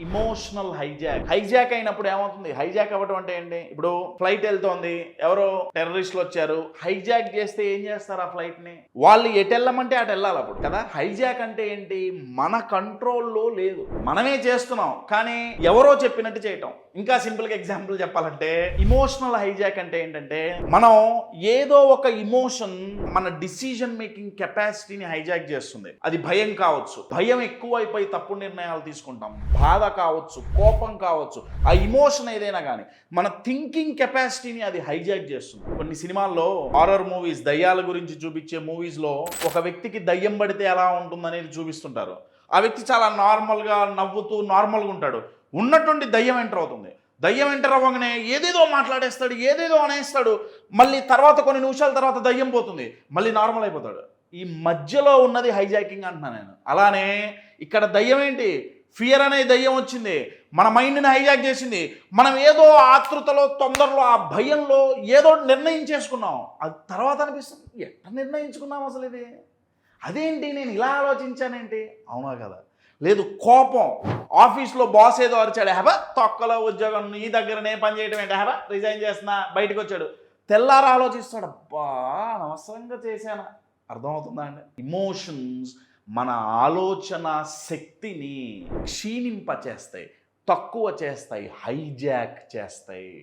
Emotional hijack అయినప్పుడు ఏమవుతుంది? Hijack అవ్వడం అంటే ఏంటి? ఇప్పుడు ఫ్లైట్ వెళ్తోంది, ఎవరో టెర్రరిస్టులు వచ్చారు, హైజాక్ చేస్తే ఏం చేస్తారు? ఆ ఫ్లైట్ ని వాళ్ళు ఎటు వెళ్ళమంటే అటు వెళ్ళాలి అప్పుడు కదా. హైజాక్ అంటే ఏంటి? మన కంట్రోల్లో లేదు, మనమే చేస్తున్నాం, కానీ ఎవరో చెప్పినట్టు చేయటం. ఇంకా సింపుల్ గా ఎగ్జాంపుల్ చెప్పాలంటే ఇమోషనల్ హైజాక్ అంటే ఏంటంటే, మనం ఏదో ఒక ఇమోషన్ మన డిసిజన్ మేకింగ్ కెపాసిటీని హైజాక్ చేస్తుంది. అది భయం కావచ్చు, భయం ఎక్కువైపోయి తప్పుడు నిర్ణయాలు తీసుకుంటాం. బాధ కావచ్చు, కోపం కావచ్చు, ఆ ఇమోషన్ ఏదైనా కానీ మన థింకింగ్ కెపాసిటీని అది హైజాక్ చేస్తుంది. కొన్ని సినిమాల్లో హారర్ మూవీస్, దయ్యాల గురించి చూపించే మూవీస్ లో ఒక వ్యక్తికి దయ్యం పడితే ఎలా ఉంటుందనేది చూపిస్తుంటారు. ఆ వ్యక్తి చాలా నార్మల్గా నవ్వుతూ నార్మల్గా ఉంటాడు. ఉన్నటువంటి దయ్యం ఎంటర్ అవుతుంది. దయ్యం ఎంటర్ అవ్వగానే ఏదేదో మాట్లాడేస్తాడు, ఏదేదో అనేస్తాడు. మళ్ళీ తర్వాత కొన్ని నిమిషాల తర్వాత దయ్యం పోతుంది, మళ్ళీ నార్మల్ అయిపోతాడు. ఈ మధ్యలో ఉన్నది హైజాకింగ్ అంటున్నాను నేను. అలానే ఇక్కడ దయ్యం ఏంటి? ఫియర్ అనే దయ్యం వచ్చింది, మన మైండ్ని హైజాక్ చేసింది. మనం ఏదో ఆతృతలో, తొందరలో, ఆ భయంలో ఏదో నిర్ణయం చేసుకున్నాం. అది తర్వాత అనిపిస్తుంది, ఎట్లా నిర్ణయించుకున్నాం అసలు ఇది? అదేంటి నేను ఇలా ఆలోచించానేంటి? అవునా కదా? లేదు, కోపం, ఆఫీస్లో బాస్ ఏదో అరిచాడు, హెబా తొక్కలో ఉద్యోగం, నీ దగ్గరనే పని చేయడం ఏంటి, హెబా రిజైన్ చేస్తున్నా, బయటకు వచ్చాడు. తెల్లార ఆలోచిస్తాడు, అబ్బా అనవసరంగా చేశానా. అర్థమవుతుందా అండి? ఇమోషన్స్ మన ఆలోచన శక్తిని క్షీణింపచేస్తాయి, తక్కువ చేస్తాయి, హైజాక్ చేస్తాయి.